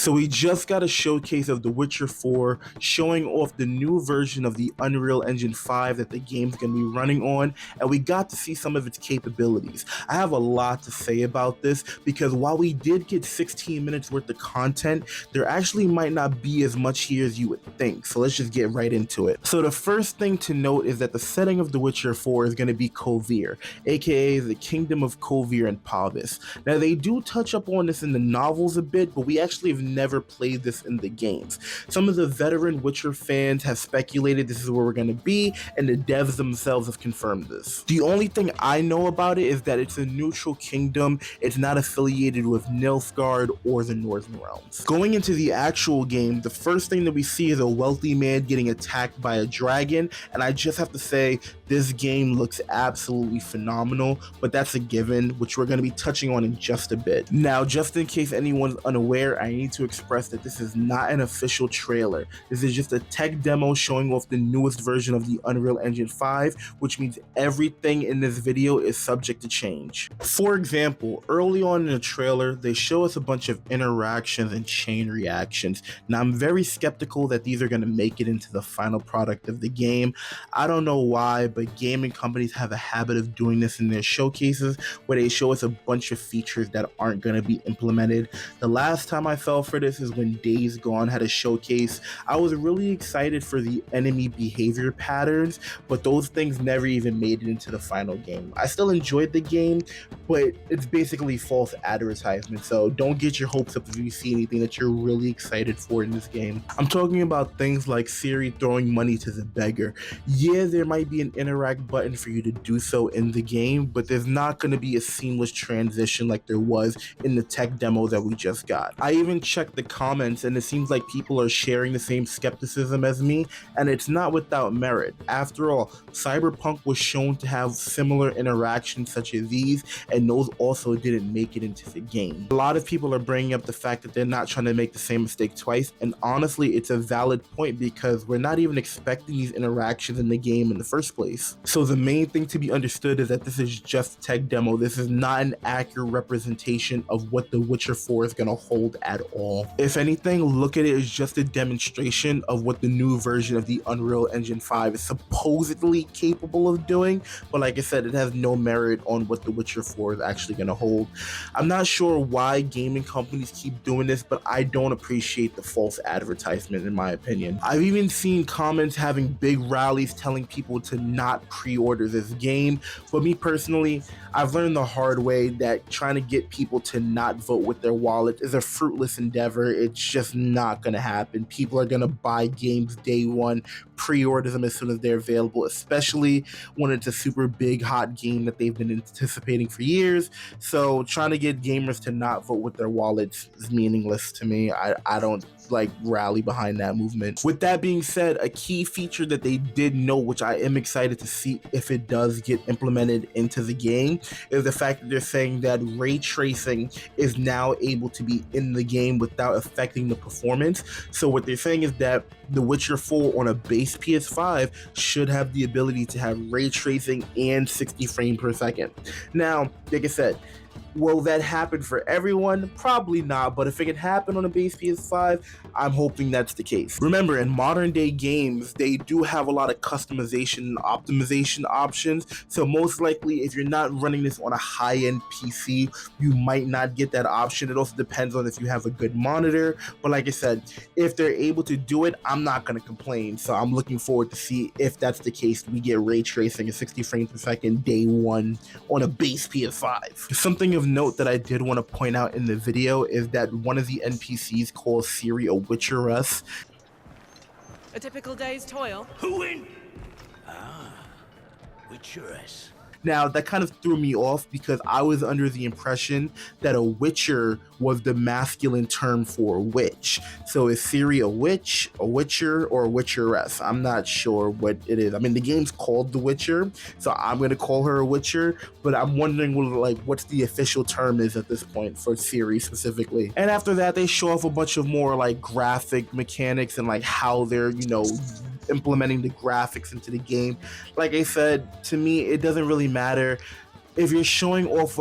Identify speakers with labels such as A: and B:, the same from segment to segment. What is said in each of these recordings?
A: So we just got a showcase of The Witcher 4 showing off the new version of the Unreal Engine 5 that the game's going to be running on, and we got to see some of its capabilities. I have a lot to say about this because while we did get 16 minutes worth of content, there actually might not be as much here as you would think, so let's just get right into it. So the first thing to note is that the setting of The Witcher 4 is going to be Kovir, aka the Kingdom of Kovir and Pavis. Now they do touch up on this in the novels a bit, but we actually have never played this in the games. Some of the veteran Witcher fans have speculated this is where we're going to be, and the devs themselves have confirmed this. The only thing I know about it is that it's a neutral kingdom. It's not affiliated with Nilfgaard or the Northern Realms. Going into the actual game, the first thing that we see is a wealthy man getting attacked by a dragon, and I just have to say this game looks absolutely phenomenal, but that's a given, which we're going to be touching on in just a bit. Now, just in case anyone's unaware, I need to express that this is not an official trailer. This is just a tech demo showing off the newest version of the Unreal Engine 5, which means everything in this video is subject to change. For example, early on in the trailer, they show us a bunch of interactions and chain reactions. Now, I'm very skeptical that these are going to make it into the final product of the game. I don't know why, but gaming companies have a habit of doing this in their showcases where they show us a bunch of features that aren't going to be implemented. The last time I fell for this is when Days Gone had a showcase. I was really excited for the enemy behavior patterns, but those things never even made it into the final game. I still enjoyed the game, but it's basically false advertisement, so don't get your hopes up if you see anything that you're really excited for in this game. I'm talking about things like Siri throwing money to the beggar. Yeah, there might be an interact button for you to do so in the game, but there's not going to be a seamless transition like there was in the tech demo that we just got. I even checked the comments and it seems like people are sharing the same skepticism as me, and it's not without merit. After all, Cyberpunk was shown to have similar interactions such as these, and those also didn't make it into the game. A lot of people are bringing up the fact that they're not trying to make the same mistake twice, and honestly, it's a valid point because we're not even expecting these interactions in the game in the first place. So the main thing to be understood is that this is just a tech demo. This is not an accurate representation of what The Witcher 4 is going to hold at all. If anything, look at it as just a demonstration of what the new version of the Unreal Engine 5 is supposedly capable of doing, but like I said, it has no merit on what The Witcher 4 is actually going to hold. I'm not sure why gaming companies keep doing this, but I don't appreciate the false advertisement in my opinion. I've even seen comments having big rallies telling people to not pre-order this game, but me personally, I've learned the hard way that trying to get people to not vote with their wallet is a fruitless endeavor. It's just not going to happen. People are going to buy games day one, pre-order them as soon as they're available, especially when it's a super big hot game that they've been anticipating for years. So trying to get gamers to not vote with their wallets is meaningless to me. I don't rally behind that movement. With that being said, a key feature that they did know, which I am excited to see if it does get implemented into the game, is the fact that they're saying that ray tracing is now able to be in the game without affecting the performance. So what they're saying is that The Witcher 4 on a base PS5 should have the ability to have ray tracing and 60 frames per second. Now, like I said, will that happen for everyone? Probably not, but if it can happen on a base PS5, I'm hoping that's the case. Remember, in modern day games, they do have a lot of customization and optimization options, so most likely if you're not running this on a high-end PC, you might not get that option. It also depends on if you have a good monitor, but like I said, if they're able to do it, I'm not going to complain, so I'm looking forward to see if that's the case. We get ray tracing at 60 frames per second day one on a base PS5. Something of note that I did want to point out in the video is that one of the NPCs calls Siri a witcheress.
B: A typical day's toil.
C: Who in? Ah, witcheress.
A: Now, that kind of threw me off because I was under the impression that a witcher was the masculine term for witch. So is Siri a witch, a witcher, or a witcheress? I'm not sure what it is. I mean, the game's called The Witcher, so I'm going to call her a witcher, but I'm wondering what's the official term is at this point for Siri specifically. And after that, they show off a bunch of more graphic mechanics and how they're, implementing the graphics into the game. Like I said, to me, it doesn't really matter if you're showing off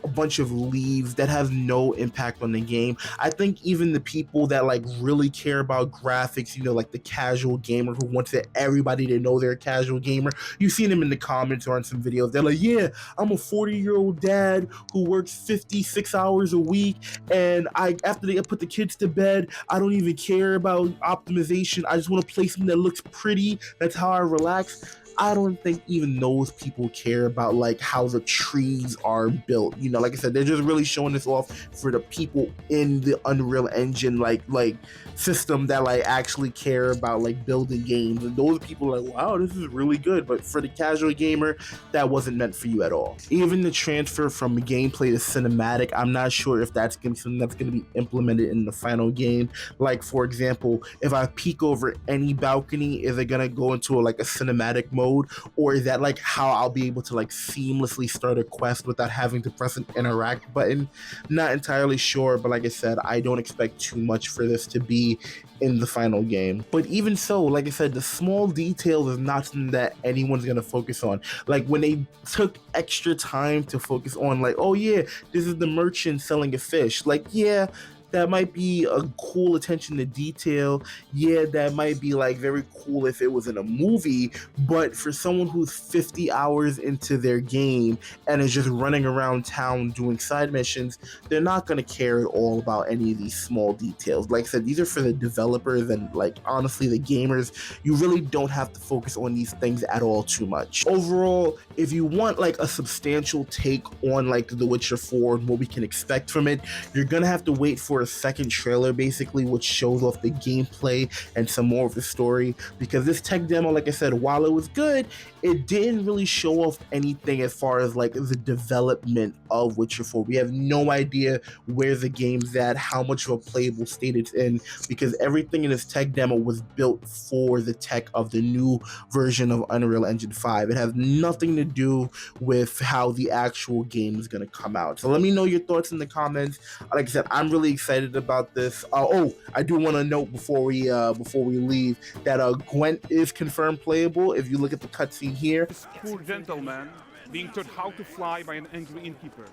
A: a bunch of leaves that has no impact on the game. I think even the people that like really care about graphics, you know, like the casual gamer who wants everybody to know they're a casual gamer, you see them in the comments or on some videos. They're like, yeah, I'm a 40-year-old dad who works 56 hours a week, and after they put the kids to bed, I don't even care about optimization. I just want to play something that looks pretty. That's how I relax. I don't think even those people care about like how the trees are built. You know, like I said, they're just really showing this off for the people in the Unreal Engine like system that like actually care about like building games. And those people are like, wow, this is really good. But for the casual gamer, that wasn't meant for you at all. Even the transfer from gameplay to cinematic, I'm not sure if that's gonna be something that's gonna be implemented in the final game. Like for example, if I peek over any balcony, is it gonna go into like a cinematic mode? Or is that like how I'll be able to like seamlessly start a quest without having to press an interact button? Not entirely sure, but like I said, I don't expect too much for this to be in the final game. But even so, like I said, the small details is not something that anyone's gonna focus on. Like when they took extra time to focus on like, oh yeah, this is the merchant selling a fish. Like, yeah, that might be a cool attention to detail. Yeah, that might be like very cool if it was in a movie, but for someone who's 50 hours into their game and is just running around town doing side missions, they're not going to care at all about any of these small details. Like I said, these are for the developers and like honestly the gamers. You really don't have to focus on these things at all too much. Overall, if you want like a substantial take on like The Witcher 4 and what we can expect from it, you're gonna have to wait for a second trailer basically, which shows off the gameplay and some more of the story, because this tech demo, like I said, while it was good, it didn't really show off anything as far as like the development of Witcher 4. We have no idea where the game's at, how much of a playable state it's in, because everything in this tech demo was built for the tech of the new version of Unreal Engine 5. It has nothing to do with how the actual game is going to come out. So let me know your thoughts in the comments. Like I said, I'm really excited about this. Oh, I do want to note before we leave that Gwent is confirmed playable. If you look at the cutscene here,
D: This poor gentleman being taught how to fly by an angry innkeeper.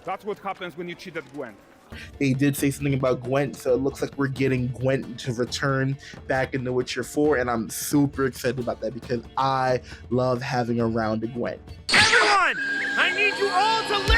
D: That's what happens when you cheat at Gwent.
A: they did say something about Gwent, so it looks like we're getting Gwent to return back in The Witcher 4, and I'm super excited about that because I love having around a Gwent.
C: Everyone! I need you all to listen!